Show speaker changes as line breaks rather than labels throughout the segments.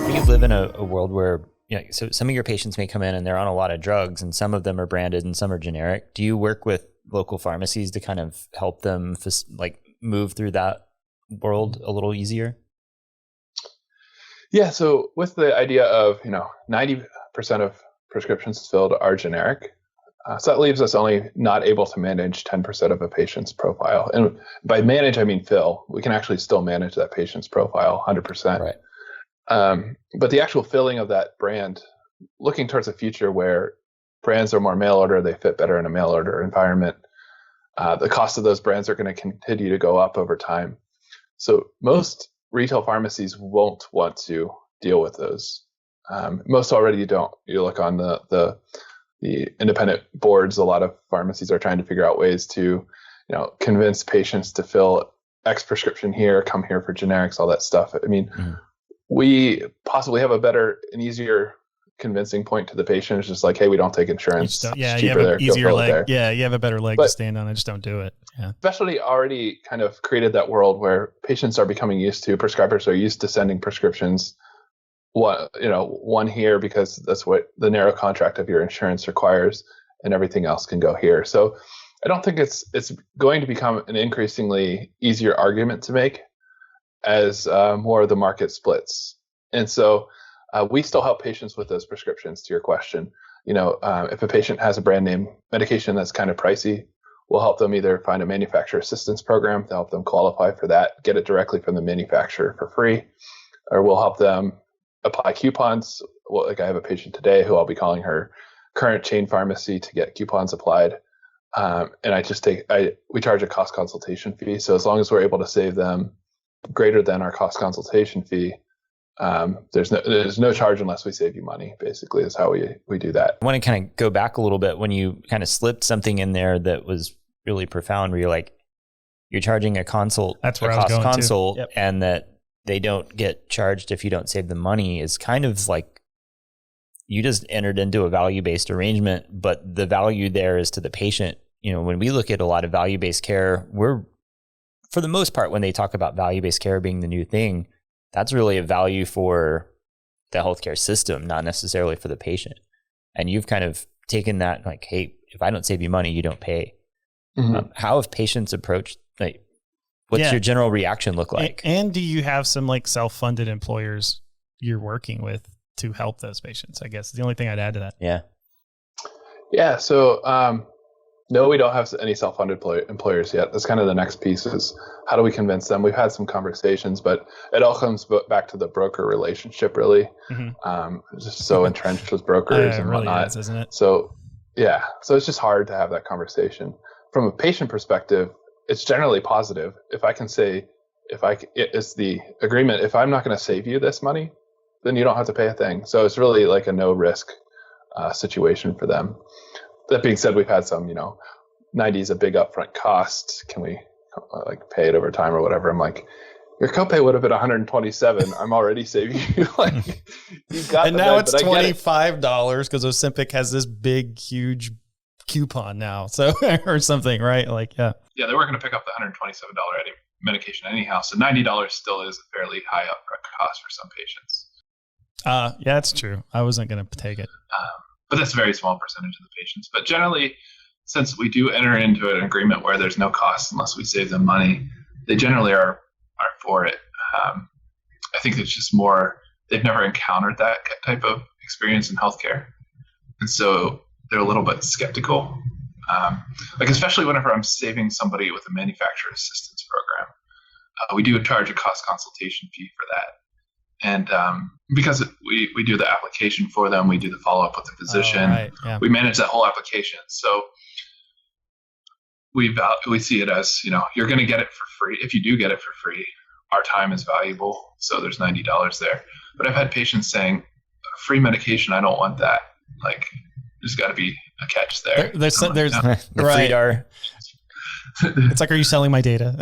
You live in a world where, so some of your patients may come in and they're on a lot of drugs, and some of them are branded and some are generic. Do you work with local pharmacies to kind of help them move through that world a little easier?
Yeah. So with the idea of, 90% of prescriptions filled are generic. So that leaves us only not able to manage 10% of a patient's profile. And by manage, I mean fill. We can actually still manage that patient's profile 100%.
Right.
But the actual filling of that brand, looking towards a future where brands are more mail order, they fit better in a mail order environment. The cost of those brands are going to continue to go up over time. So most retail pharmacies won't want to deal with those. Most already don't. You look on the independent boards, a lot of pharmacies are trying to figure out ways to, convince patients to fill X prescription here, come here for generics, all that stuff. I mean, we possibly have a better and easier convincing point to the patient. It's just like, hey, we don't take insurance.
You have an easier leg. Yeah, you have a better leg to stand on. I just don't do it. Yeah.
Especially already kind of created that world where patients are becoming used to, prescribers are used to sending prescriptions one here because that's what the narrow contract of your insurance requires, and everything else can go here. So I don't think it's going to become an increasingly easier argument to make as more of the market splits. And so we still help patients with those prescriptions, to your question. If a patient has a brand name medication that's kind of pricey, we'll help them either find a manufacturer assistance program to help them qualify for that, get it directly from the manufacturer for free, or we'll help them apply coupons. Well, like I have a patient today who I'll be calling her current chain pharmacy to get coupons applied. And we charge a cost consultation fee. So as long as we're able to save them greater than our cost consultation fee, there's no charge unless we save you money, basically, is how we do that.
I want to kind of go back a little bit when you kind of slipped something in there that was really profound, where you're charging a consult,
that's where I was going
consult,
to. Yep.
And that they don't get charged if you don't save them money is kind of like you just entered into a value-based arrangement, but the value there is to the patient. When we look at a lot of value-based care, we're, for the most part, when they talk about value-based care being the new thing, that's really a value for the healthcare system, not necessarily for the patient. And you've kind of taken that like, hey, if I don't save you money, you don't pay. Mm-hmm. How have patients approached, what's your general reaction look like?
And do you have some self-funded employers you're working with to help those patients? I guess is the only thing I'd add to that.
Yeah.
Yeah. So, no, we don't have any self-funded employers yet. That's kind of the next piece is how do we convince them? We've had some conversations, but it all comes back to the broker relationship, really. Mm-hmm. Just so entrenched with brokers and
really
whatnot.
Is, isn't it?
So, yeah. So it's just hard to have that conversation. From a patient perspective, it's generally positive. If I can say, it's the agreement, if I'm not going to save you this money, then you don't have to pay a thing. So it's really like a no risk situation for them. That being said, we've had some, 90 is a big upfront cost. Can we pay it over time or whatever? I'm like, your copay would have been $127. I'm already saving you. You've got.
And now it's $25 because Ozempic has this big, huge coupon now. So, or something, right? Yeah.
Yeah, they weren't going to pick up the $127 medication anyhow. So $90 still is a fairly high upfront cost for some patients.
Yeah, that's true. I wasn't going to take it.
But that's a very small percentage of the patients. But generally, since we do enter into an agreement where there's no cost unless we save them money, they generally are for it. I think it's just more, they've never encountered that type of experience in healthcare. And so they're a little bit skeptical. Especially whenever I'm saving somebody with a manufacturer assistance program. We do charge a cost consultation fee for that. And because we do the application for them, we do the follow-up with the physician.
Right. Yeah.
We manage that whole application. So we see it as, you're going to get it for free. If you do get it for free, our time is valuable. So there's $90 there. But I've had patients saying, free medication, I don't want that. There's got to be a catch there.
There's
the free dar.
It's like, are you selling my data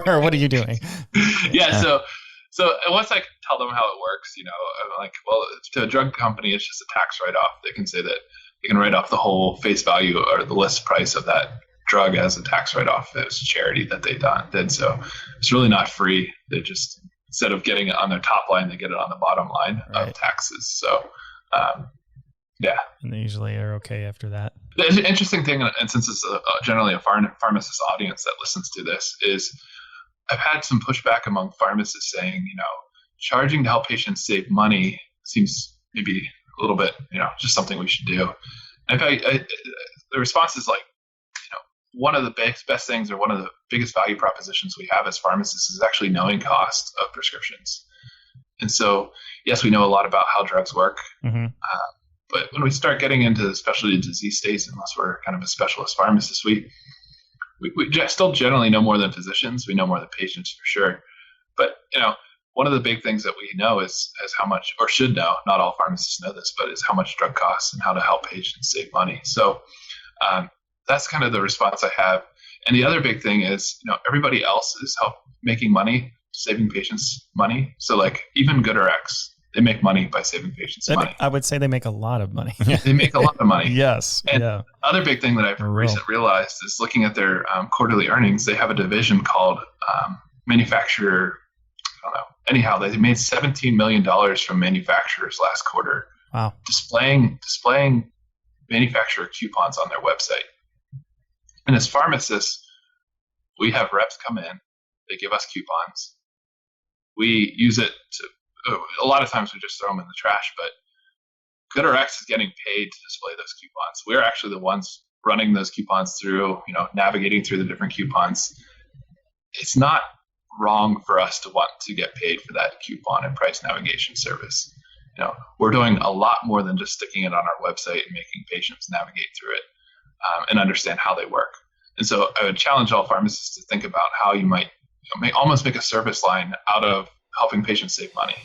or what are you doing?
Yeah. So once I tell them how it works, I'm like, well, to a drug company, it's just a tax write-off. They can say that they can write off the whole face value or the list price of that drug as a tax write-off. It was a charity that they did. So it's really not free. They just instead of getting it on their top line, they get it on the bottom line of taxes. So, yeah.
And they usually are okay after that.
The interesting thing, and since it's generally a pharmacist audience that listens to this, is I've had some pushback among pharmacists saying, charging to help patients save money seems maybe a little bit, just something we should do. And in fact, the response is like, one of the best things, or one of the biggest value propositions we have as pharmacists, is actually knowing cost of prescriptions. And so, yes, we know a lot about how drugs work. Mm-hmm. But when we start getting into specialty disease states, unless we're kind of a specialist pharmacist, we still generally know more than physicians. We know more than patients for sure. But, one of the big things that we know is how much, or should know, not all pharmacists know this, but is how much drug costs and how to help patients save money. So that's kind of the response I have. And the other big thing is, everybody else is making money, saving patients money. So like even GoodRx, they make money by saving patients money.
I would say they make a lot of money.
They make a lot of money.
Yes.
And other big thing that I've recently realized is looking at their quarterly earnings, they have a division called manufacturer. I don't know. Anyhow, they made $17 million from manufacturers last quarter.
Wow.
Displaying manufacturer coupons on their website. And as pharmacists, we have reps come in. They give us coupons. We use it to. A lot of times we just throw them in the trash, but GoodRx is getting paid to display those coupons. We're actually the ones running those coupons through, navigating through the different coupons. It's not wrong for us to want to get paid for that coupon and price navigation service. We're doing a lot more than just sticking it on our website and making patients navigate through it and understand how they work. And so I would challenge all pharmacists to think about how you might almost make a service line out of helping patients save money.